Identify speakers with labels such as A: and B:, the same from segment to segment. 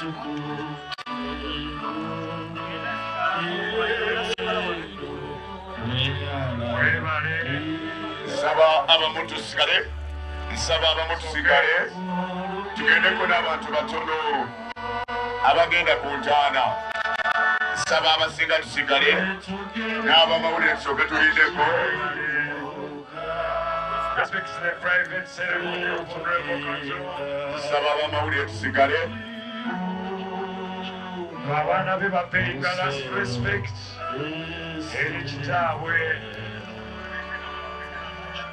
A: Nsaba abamuntu sigale, nsaba abamuntu sigale, tugendeko n'abantu batono abagenda ku ntaana. Nsaba abasinga tusigale, n'abamawulire tusooke tuyiteko. Nsaba abamawulire tusigale.
B: Abaana be bapeyinga last respect eri kitaabwe.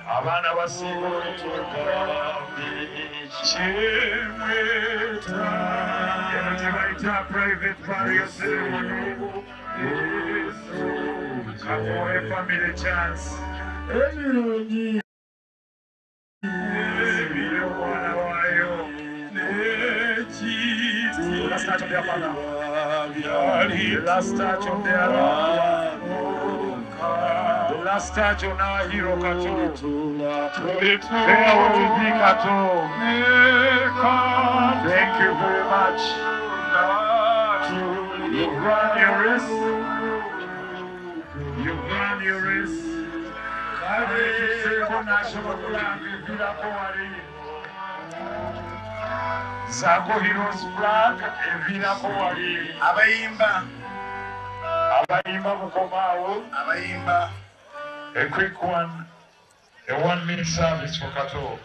B: Abaana basinga okutuuka kimweta eno tebayita private burial ceremony. Kamuwe family chance ebirungi ebiri omwana waayo n'ekiti. Last touch of their father. The last touch of their love. The last touch on our hero Kato. Farewell to thee, Kato. Thank you very much. You've run your race. You've run your race. Zako Heroes flag evira ko wali
A: Abayimba
B: mukomawo.
A: abayimba
B: A quick one, a 1-minute service for Kato.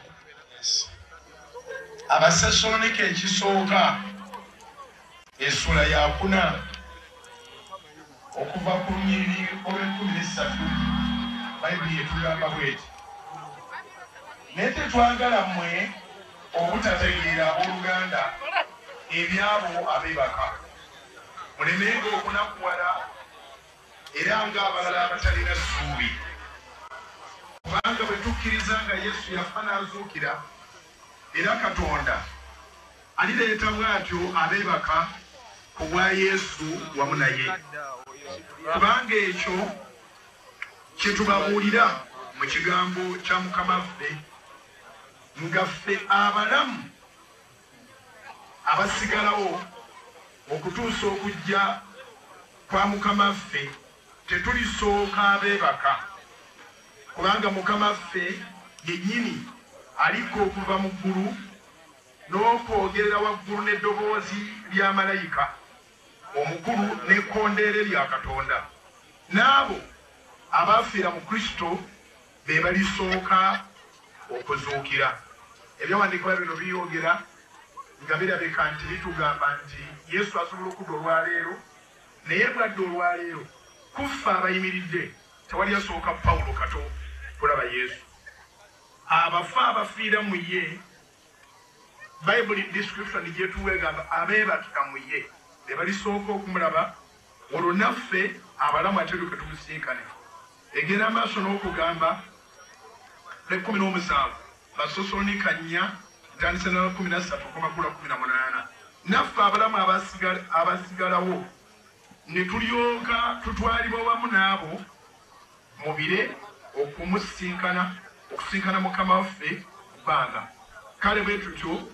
A: Abasasonika ekisooka essula yakuna okuva ku lunyiriri olw'13 Bayibuli etugamba bweti. Naye tetwagala mmwe obutategeera abooluganda ebyabo abeebaka. Mulemenga okunakuwala era ng'abalala abatalina ssuubi. Kubanga bwe tukkiriza nga Yesu yafa n'azuukira, era Katonda alireeta bw'atyo abeebaka ku bwa Yesu wamu naye. Kubanga ekyo kye tubabuulira mu kigambo kya Mukama waffe, nga ffe abalamu abasigalawo okutuusa okujja kwa Mukama waffe tetulisooka abeebaka. Kubanga Mukama waffe yennyini aliko okuva mu ggulu n'okwogerera waggulu n'eddoboozi lya malayika omukulu n'ekkondeere lya Katonda. N'abo abaafiira mu Kristo be balisooka okuzuukira. Ebyawandiikibwa bino byogera nga birabika nti bitugamba nti Yesu asobola okudda olwaleero, naye bwadde olwaleero kuffe abayimiridde tewali asooka Pawulo Kato kulaba Yesu. Abafu abafiira mu ye, Bible description gyetuwa egamba abeebakira mu ye be balisooka okumulaba, olwo naffe abalamu ateruke tumusinkane. Egenda maaso n'okugamba 17 Basosolonika 4 ntandise na 13:18. Naffe abalamu abasigalawo ne tulyoka tutwalibwa wamu n'abo mu bire okusinkana Mukama waffe bbanga. Kale bwe tutyo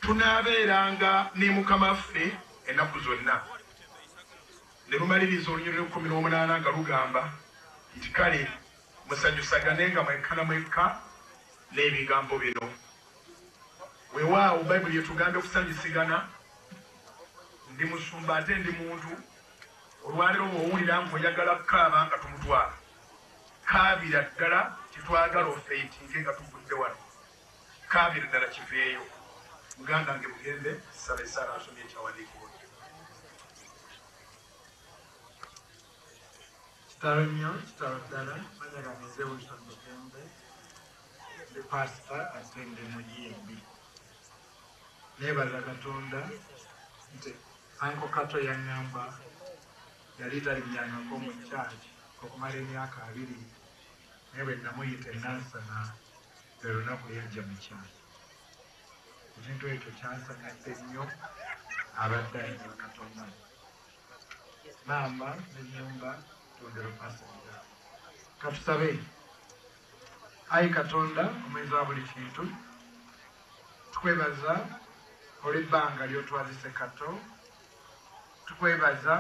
A: tunaabeeranga ne Mukama waffe ennaku zonna. Ne lumaliriza olunyiriri 18 nga lugamba nti kale musanyusaganenga mwekka na mwekka n'ebigambo bino. Weewaawo Bayibuli etugambye okusanyusigana. Ndi musumba ate ndi muntu. Olwaleero bw'owulira ng'oyagala kukaaba nga tumutwala, kaabira ddala kitwagala ofeitinge nga tuvudde wano. Kaabira ddala kiveeyo. Muganda wange mugende sala esaala asomye ekyawandiikibwa.
C: Kitalo nnyo, kitalo ddala, manya gange Wilson Mugembe, ndi pasita ate ndi muyimbi. Neebaza Katonda nti Uncle Kato yaŋŋamba yali talinnyangako mu kyaki okumala emyaka 2, naye bwe namuyita enansana lwe lunaku yajja mu kyaki. Ekintu ekyo kyansanyusa nnyo abadde ayinza Katonda. Maama n'ennyumba tondero pasita. Katusabe. Ayi Katonda omwenzi wa buli kintu, tukwebaza olw'ebbanga ly'otwazise Kato. Tukwebaza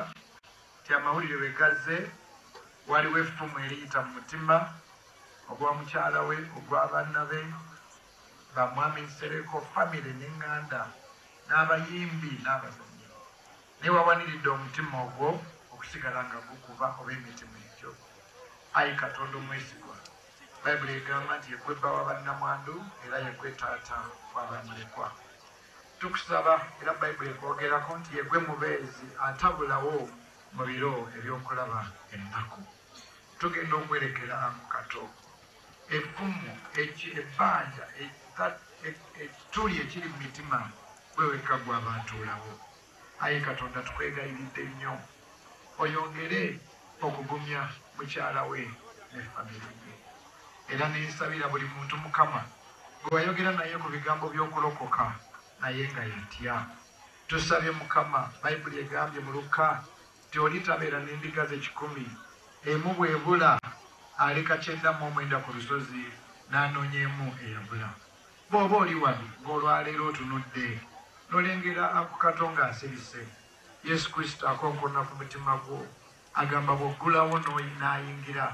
C: ti amawulire bwe gazze waliwo effumu eriyita mu mutima ogwa mukyala we ogwa banna be bamwami Nsereko famire n'eŋŋanda n'abayimbi n'abazannyi naye wawaniridde omutima ogwo okusigala nga gukuba oba emitima egyo. Ayi Katonda omwesigwa, Bayibuli egamba nti yegwe bba wa bannamwandu era yegwe taata w'abamulekwa. Tukusaba era Bayibuli ekwogerako nti yegwe mubeezi atabulawo mu biro eby'okulaba ennaku. Tugenda okwerekera ku Kato effumu ebbanja ekituli ekiri mu mitima gwe wekka gwe abaatuulawo. Ayi Katonda tukwegayiridde nnyo oyongere okugumya mukyala we ne famire ye era neesabira buli muntu Mukama gwe wayogera naye ku bigambo by'okulokoka naye nga yatya. Tusabye Mukama, Bayibuli egambye mu Luka nti olitabeera n'endiga ze 100 emu bwebula aleka 99 ku lusozi n'anoonyeemu eyabula. Bw'oba oli wano ng'olwaleero otunudde n'olengera ako Kato ng'asirise, Yesu Kristo akonkona ku mutima gwo agamba bw'oggulawo n'ayingira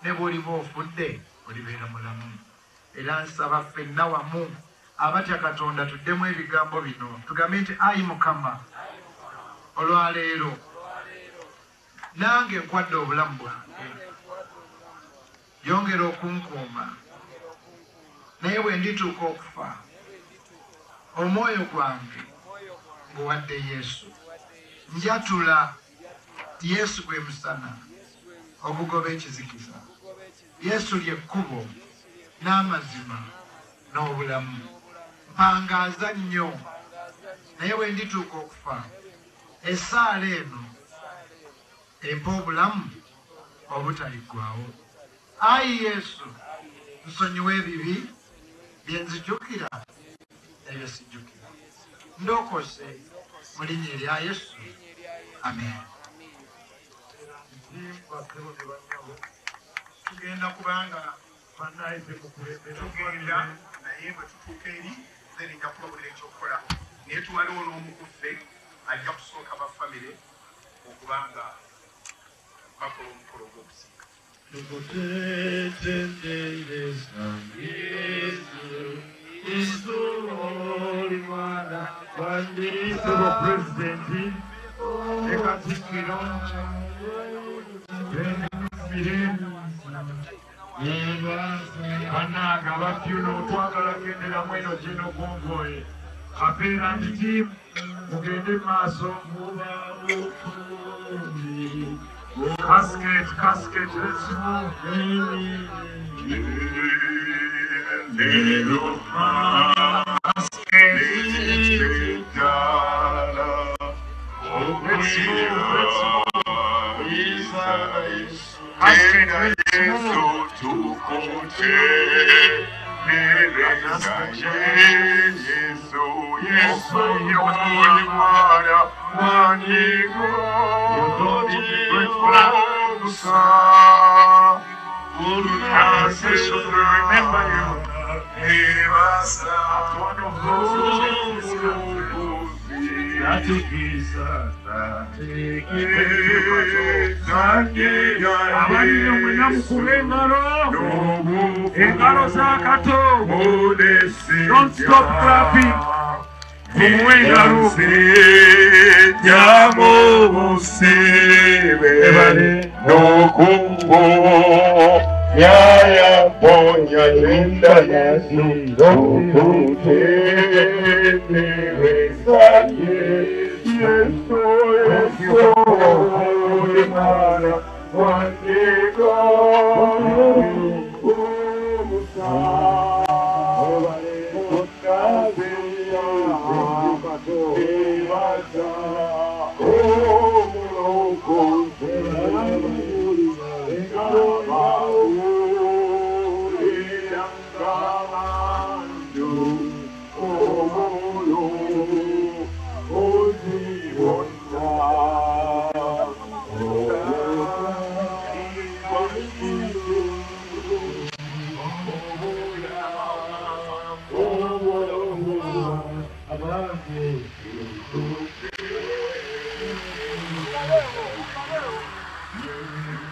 C: ne bw'oliba ofudde olibeera mulamu. Era nsaba ffenna wamu abatya Katonda tuddemu ebigambo bino tugambe nti ayi Mukama olwaleero nange nkwadde obulamu bwange, yongera okunkuuma naye bwe ndituuka okufa omwoyo gwange nguwadde Yesu. Njatula ti Yesu gwe musana ogugoba ekizikiza, Yesu ly'ekkubo n'amazima n'obulamu. Mpangaaza nnyo naye bwe ndituuka okufa essaala eno empa obulamu obutaliggwaawo. Ayi Yesu nsonyiwa ebibi bye nzijjukira ebyo sijjukira. Ndokose mu linnya erya Yesu, amen. Tugenda kubanga bannayize tugenda naye bwe tutuuka eri then nja kulabulira ekyokukola naye tuwaliwo n'omu ku ffe ajja kusooka bafamire okubanga bakola omukolo gw'okusiika. Pulezidenti ne Katikkiro bannange abafyuno twagala kugenderamu eno gino gongoye kapeera nditi mugende maaso casket remember you. One of those don't stop clapping. Ya ponya linda Yesu dokutene wesaye Yesu imana wandiko umusa obale okabeya kato iwaza omuloko Thank you.